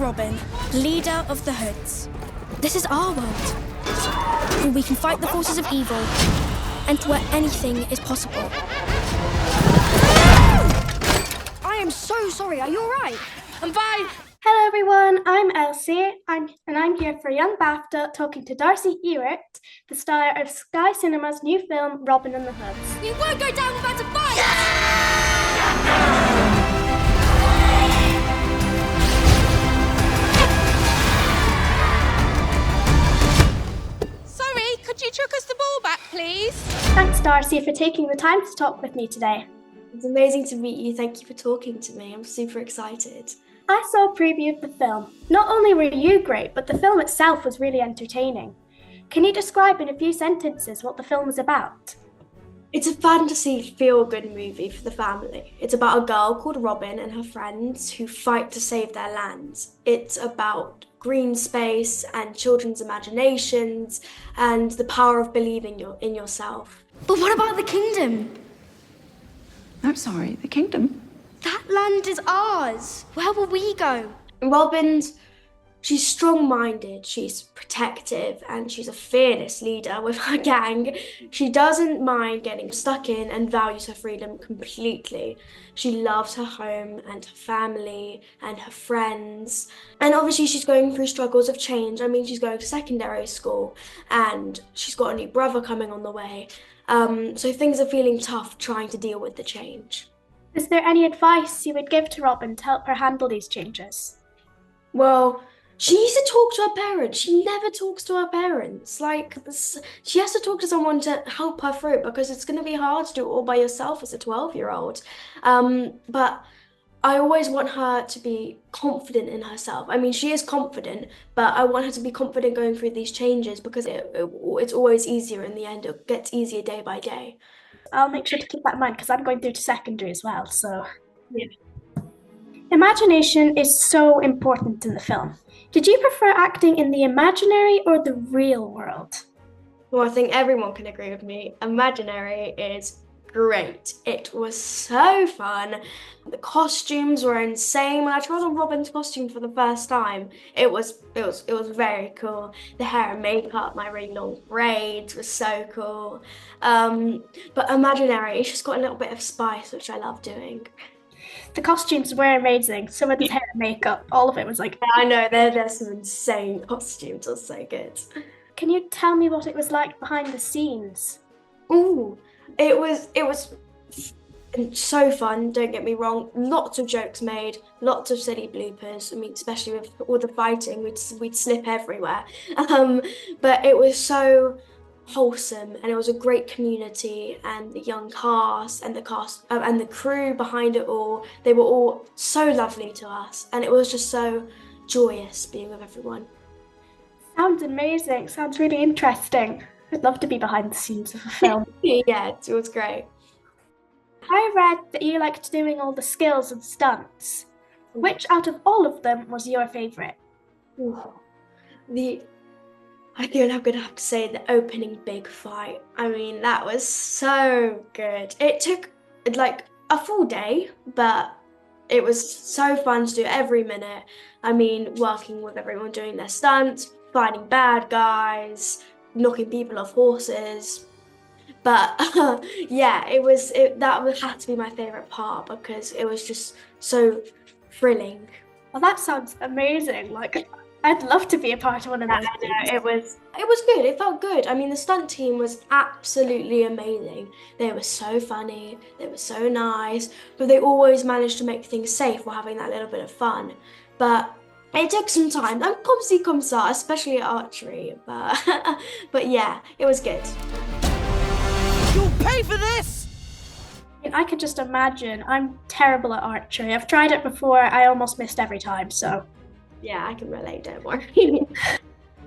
Robin, leader of the Hoods. This is our world, where we can fight the forces of evil and where anything is possible. I am so sorry. Are you all right? I'm fine. Hello everyone, I'm Elsie, and I'm here for Young BAFTA talking to Darcey Ewart, the star of Sky Cinema's new film, Robin and the Hoods. We won't go down without a fight! Sorry, could you chuck us the ball back, please? Thanks Darcey for taking the time to talk with me today. It's amazing to meet you. Thank you for talking to me. I'm super excited. I saw a preview of the film. Not only were you great, but the film itself was really entertaining. Can you describe in a few sentences what the film is about? It's a fantasy feel-good movie for the family. It's about a girl called Robin and her friends who fight to save their lands. It's about green space and children's imaginations and the power of believing in yourself. But what about the kingdom? I'm sorry, the kingdom? That land is ours. Where will we go? She's strong-minded, she's protective, and she's a fearless leader with her gang. She doesn't mind getting stuck in and values her freedom completely. She loves her home and her family and her friends. And obviously she's going through struggles of change. I mean, she's going to secondary school and she's got a new brother coming on the way. So things are feeling tough trying to deal with the change. Is there any advice you would give to Robin to help her handle these changes? Well, she needs to talk to her parents. She never talks to her parents. She has to talk to someone to help her through it because it's going to be hard to do it all by yourself as a 12-year-old. But I always want her to be confident in herself. I mean, she is confident, but I want her to be confident going through these changes because it's always easier in the end. It gets easier day by day. I'll make sure to keep that in mind because I'm going through to secondary as well, so... Yeah. Imagination is so important in the film. Did you prefer acting in the imaginary or the real world? Well, I think everyone can agree with me. Imaginary is great. It was so fun. The costumes were insane. When I tried on Robin's costume for the first time, it was very cool. The hair and makeup, my really long braids was so cool. But imaginary, it's just got a little bit of spice, which I love doing. The costumes were amazing. So with the hair and makeup, all of it was like... Yeah, I know, there's some insane costumes. They're so good. Can you tell me what it was like behind the scenes? Ooh, it was so fun, don't get me wrong. Lots of jokes made, lots of silly bloopers. I mean, especially with all the fighting, we'd slip everywhere. But it was so wholesome, and it was a great community, and the young cast and the crew behind it all, they were all so lovely to us, and it was just so joyous being with everyone. Sounds amazing. Sounds really interesting. I'd love to be behind the scenes of a film. Yeah, it was great. I read that you liked doing all the skills and stunts. Which out of all of them was your favourite? I think I'm going to have to say the opening big fight. I mean, that was so good. It took like a full day, but it was so fun to do every minute. I mean, working with everyone doing their stunts, fighting bad guys, knocking people off horses. But yeah, that had to be my favourite part because it was just so thrilling. Well, that sounds amazing. Like, I'd love to be a part of one of those. It was good. It felt good. I mean, the stunt team was absolutely amazing. They were so funny. They were so nice. But they always managed to make things safe while having that little bit of fun. But it took some time. I'm comme ça, especially at archery. But yeah, it was good. You'll pay for this! I could just imagine. I'm terrible at archery. I've tried it before. I almost missed every time, so... Yeah, I can relate, don't worry.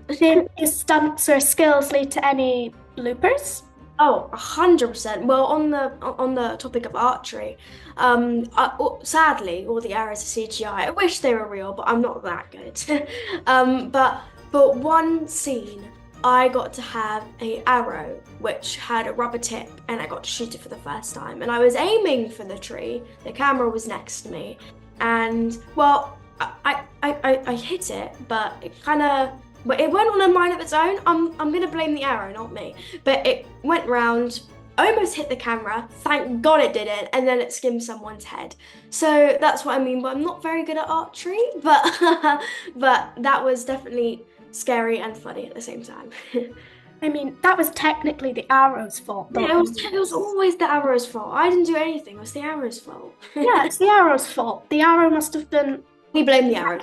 Did your stunts or skills lead to any bloopers? Oh, 100%. Well, on the topic of archery, sadly, all the arrows are CGI. I wish they were real, but I'm not that good. But one scene, I got to have an arrow which had a rubber tip, and I got to shoot it for the first time. And I was aiming for the tree. The camera was next to me, and well, I hit it, but it went on a mine of its own. I'm gonna blame the arrow, not me. But it went round, almost hit the camera. Thank God it didn't, and then it skimmed someone's head. So that's what I mean. But I'm not very good at archery. But but that was definitely scary and funny at the same time. I mean, that was technically the arrow's fault. Though. Yeah, it was always the arrow's fault. I didn't do anything. It was the arrow's fault. Yeah, it's the arrow's fault. The arrow must have been. We blame the arrow.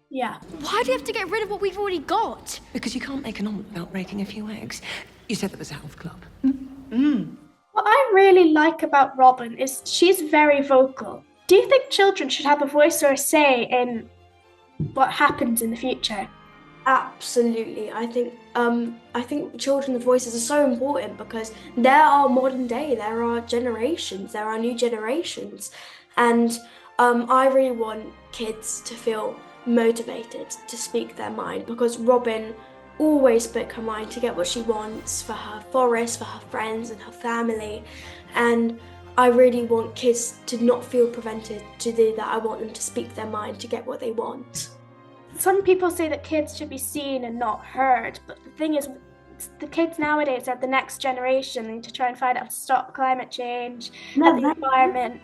Yeah. Why do you have to get rid of what we've already got? Because you can't make an omelette without breaking a few eggs. You said that was a health club. What I really like about Robin is she's very vocal. Do you think children should have a voice or a say in what happens in the future? Absolutely. I think children's voices are so important because there are modern day, there are generations, there are new generations. And I really want kids to feel motivated to speak their mind because Robin always spoke her mind to get what she wants for her forest, for her friends and her family. And I really want kids to not feel prevented to do that. I want them to speak their mind to get what they want. Some people say that kids should be seen and not heard, but the thing is, the kids nowadays are the next generation to try and find out how to stop climate change, help the environment,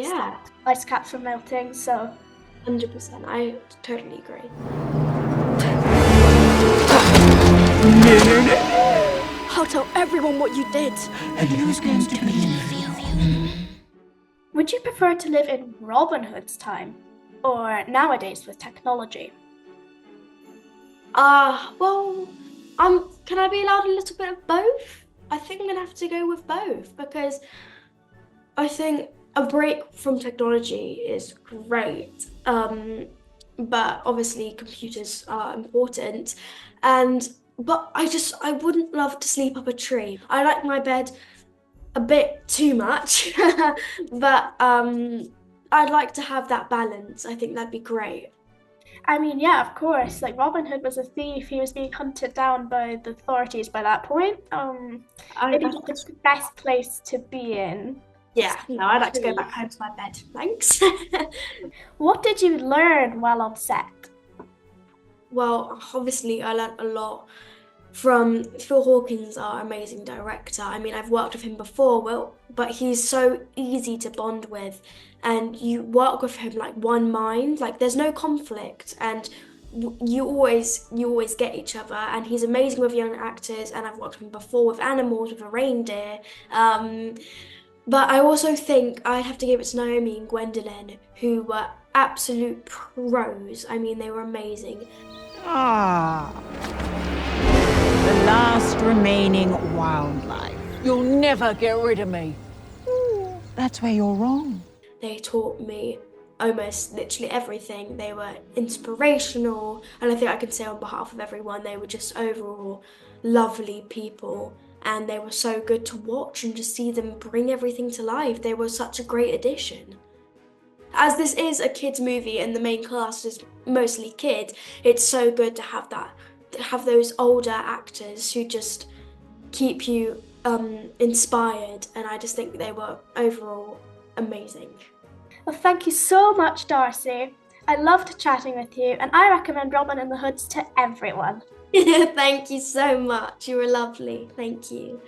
stop ice caps from melting, so... 100%, I totally agree. I'll tell everyone what you did. And who's going to believe you? Would you prefer to live in Robin Hood's time or nowadays with technology? Well, can I be allowed a little bit of both? I think I'm gonna have to go with both because I think a break from technology is great. But obviously computers are important, but I wouldn't love to sleep up a tree. I like my bed a bit too much, but I'd like to have that balance. I think that'd be great. I mean, yeah, of course. Like, Robin Hood was a thief. He was being hunted down by the authorities by that point. Maybe not the best place to be in. Yeah, no, I'd like to go back home to my bed. Thanks. What did you learn while on set? Well, obviously, I learnt a lot from Phil Hawkins, our amazing director. I mean, I've worked with him before, but he's so easy to bond with, and you work with him like one mind. Like, there's no conflict, and you always get each other. And he's amazing with young actors, and I've worked with him before with animals, with a reindeer. But I also think I'd have to give it to Naomi and Gwendolyn, who were absolute pros. I mean, they were amazing. The last remaining wildlife. You'll never get rid of me. That's where you're wrong. They taught me almost literally everything. They were inspirational, and I think I can say on behalf of everyone, they were just overall lovely people, and they were so good to watch and just see them bring everything to life. They were such a great addition. As this is a kids' movie and the main cast is mostly kids, it's so good to have those older actors who just keep you inspired, and I just think they were overall amazing. Well, thank you so much, Darcey. I loved chatting with you, and I recommend Robin and the Hoods to everyone. Thank you so much. You were lovely. Thank you.